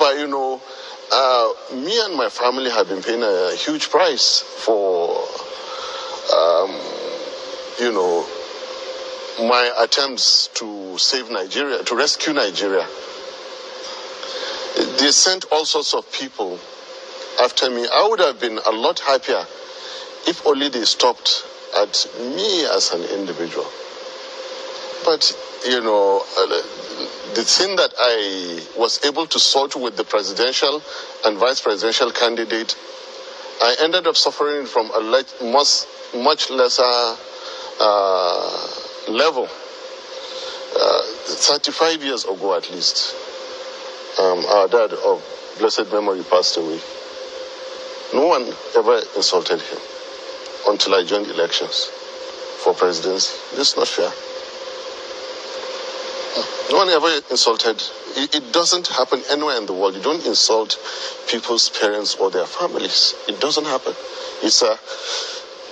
But, me and my family have been paying a huge price for, my attempts to save Nigeria, to rescue Nigeria. They sent all sorts of people after me. I would have been a lot happier if only they stopped at me as an individual. But, the thing that I was able to sort with the presidential and vice presidential candidate, I ended up suffering from a much lesser level. 35 years ago, at least, our dad of blessed memory passed away. No one ever insulted him until I joined elections for presidency. This is not fair. No one ever insulted. It doesn't happen anywhere in the world. You don't insult people's parents or their families. It doesn't happen. It's a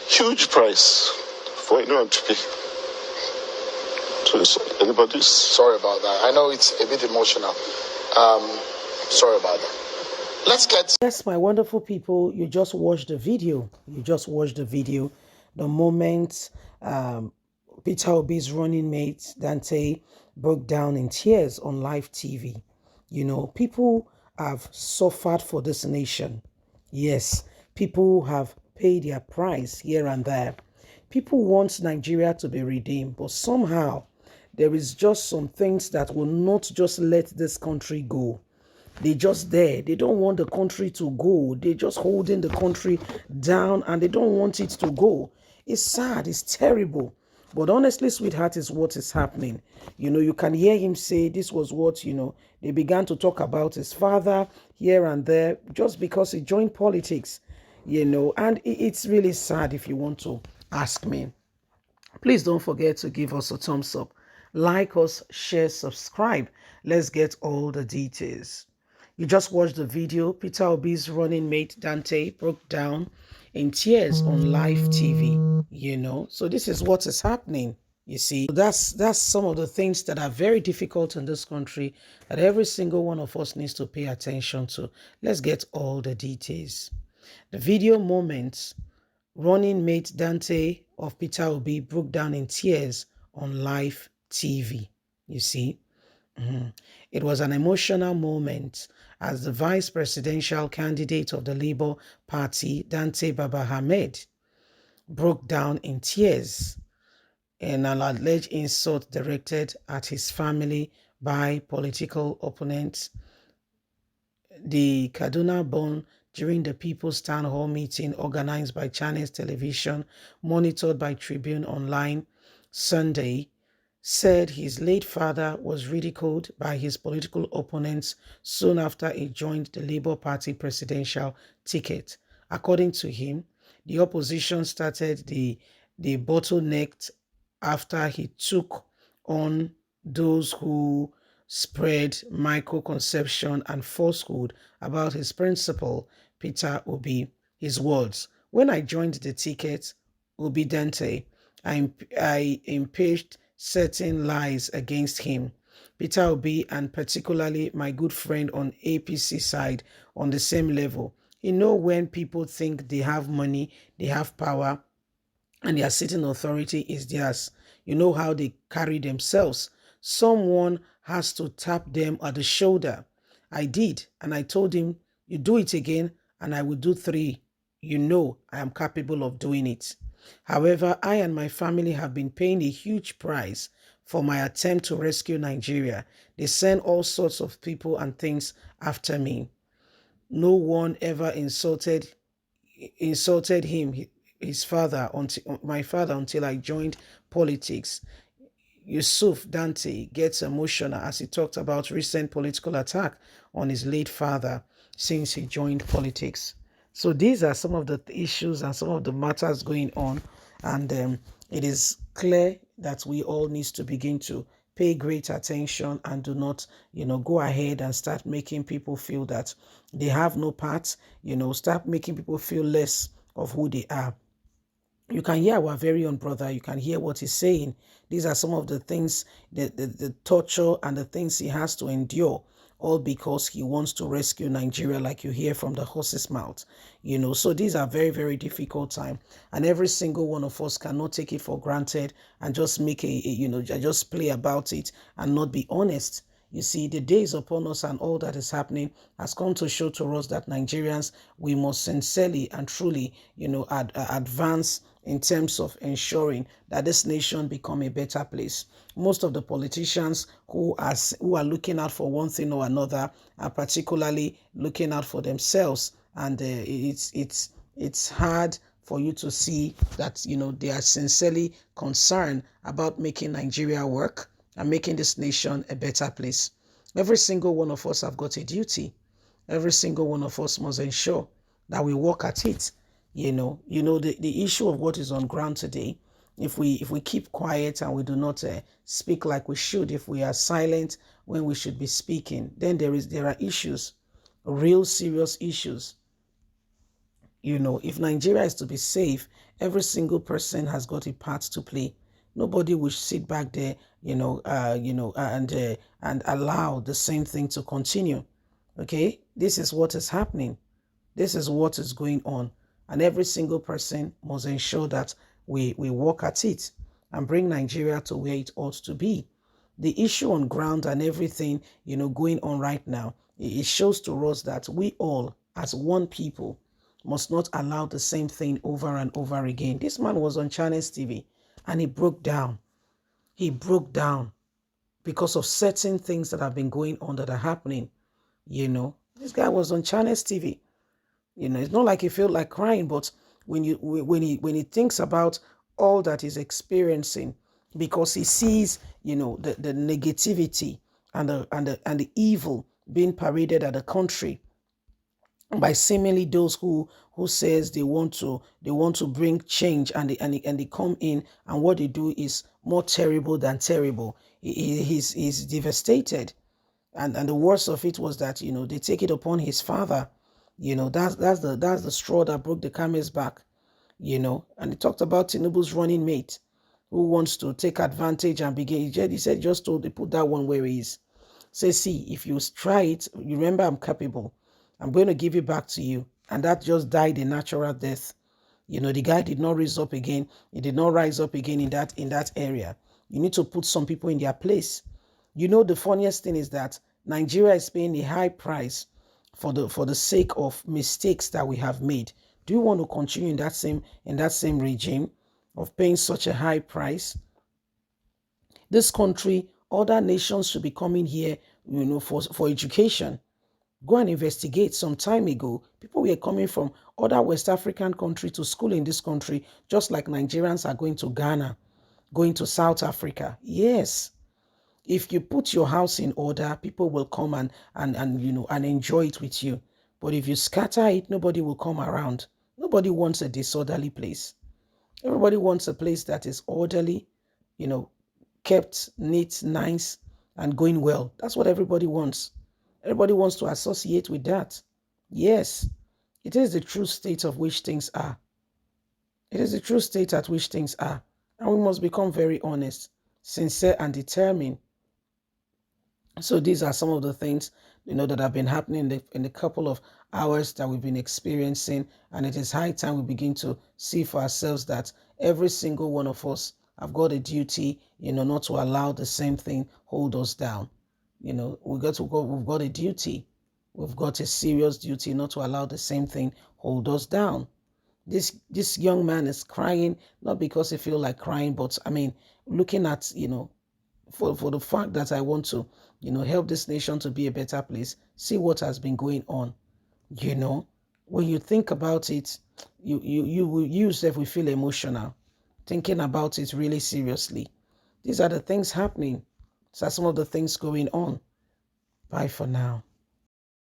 huge price for anyone to pay. So anybody's sorry about that. I know it's a bit emotional. Sorry about that. Let's get... Yes, my wonderful people, you just watched the video. The moment Peter Obi's running mate, Dante, broke down in tears on live TV. People have suffered for this nation. Yes, people have paid their price here and there. People want Nigeria to be redeemed, but somehow there is just some things that will not just let this country go. They're just there. They don't want the country to go. They're just holding the country down and they don't want it to go. It's sad. It's terrible. But honestly, sweetheart, is what is happening. You can hear him say this was what, they began to talk about his father here and there just because he joined politics, and it's really sad if you want to ask me. Please don't forget to give us a thumbs up, like us, share, subscribe. Let's get all the details. You just watched the video. Peter Obi's running mate, Dante, broke down in tears on live TV, So this is what is happening, you see. That's some of the things that are very difficult in this country that every single one of us needs to pay attention to. Let's get all the details. The video moments, running mate Dante of Peter Obi broke down in tears on live TV, you see. It was an emotional moment as the vice presidential candidate of the Labour Party, Dante Baba Ahmed, broke down in tears in an alleged insult directed at his family by political opponents. The Kaduna born during the People's Town Hall meeting organized by Channels Television, monitored by Tribune Online Sunday, said his late father was ridiculed by his political opponents soon after he joined the Labour Party presidential ticket. According to him, the opposition started the bottleneck after he took on those who spread misconception and falsehood about his principal, Peter Obi. His words: "When I joined the ticket, Obi Dante, I impeached certain lies against him. Peter Obi, and particularly my good friend on APC side, on the same level. When people think they have money, they have power, and their sitting authority is theirs, how they carry themselves. Someone has to tap them on the shoulder. I did, and I told him, you do it again, and I will do 3. I am capable of doing it. However, I and my family have been paying a huge price for my attempt to rescue Nigeria. They send all sorts of people and things after me. No one ever insulted him, his father, my father, until I joined politics." Yusuf Dante gets emotional as he talked about recent political attack on his late father since he joined politics. So these are some of the issues and some of the matters going on, and it is clear that we all need to begin to pay great attention and do not, go ahead and start making people feel that they have no part, start making people feel less of who they are. You can hear our very own brother. You can hear what he's saying. These are some of the things, the torture and the things he has to endure all because he wants to rescue Nigeria, like you hear from the horse's mouth. So these are very, very difficult time, and every single one of us cannot take it for granted and just make just play about it and not be honest. You see, the days upon us and all that is happening has come to show to us that Nigerians, we must sincerely and truly, advance in terms of ensuring that this nation become a better place. Most of the politicians who are looking out for one thing or another are particularly looking out for themselves, and it's hard for you to see that they are sincerely concerned about making Nigeria work and making this nation a better place. Every single one of us have got a duty. Every single one of us must ensure that we work at it. The issue of what is on ground today, if we keep quiet and we do not speak like we should, if we are silent when we should be speaking, then there are issues, real serious issues. If Nigeria is to be safe, every single person has got a part to play. Nobody will sit back there, and allow the same thing to continue. Okay, this is what is happening. This is what is going on, and every single person must ensure that we work at it and bring Nigeria to where it ought to be. The issue on ground and everything, going on right now, it shows to us that we all, as one people, must not allow the same thing over and over again. This man was on Channels TV and he broke down. He broke down because of certain things that have been going on that are happening. This guy was on Channels TV. It's not like he felt like crying, but when he thinks about all that he's experiencing, because he sees, the negativity and the evil being paraded at the country by seemingly those who says they want to bring change, and they come in, and what they do is more terrible than terrible. He's devastated, and the worst of it was that they take it upon his father. That's the straw that broke the camel's back. And he talked about Tinubu's running mate who wants to take advantage and begin. He said just told they put that one where he is. Say, see, if you try it, you remember I'm capable. I'm going to give it back to you. And that just died a natural death. The guy did not rise up again. He did not rise up again in that area. You need to put some people in their place. The funniest thing is that Nigeria is paying a high price for the sake of mistakes that we have made. Do you want to continue in that same regime of paying such a high price? This country, other nations should be coming here, for education. Go and investigate. Some time ago, people were coming from other West African countries to school in this country, just like Nigerians are going to Ghana, going to South Africa. Yes. If you put your house in order, people will come and enjoy it with you. But if you scatter it, nobody will come around. Nobody wants a disorderly place. Everybody wants a place that is orderly, kept neat, nice, and going well. That's what everybody wants. Everybody wants to associate with that. Yes, it is the true state of which things are. It is the true state at which things are. And we must become very honest, sincere, and determined. So these are some of the things, that have been happening in the couple of hours that we've been experiencing. And it is high time we begin to see for ourselves that every single one of us have got a duty, not to allow the same thing hold us down. We've got a duty. We've got a serious duty not to allow the same thing hold us down. This young man is crying, not because he feels like crying, but looking at, for the fact that I want to, help this nation to be a better place. See what has been going on. When you think about it, you yourself will feel emotional, thinking about it really seriously. These are the things happening. These are some of the things going on. Bye for now.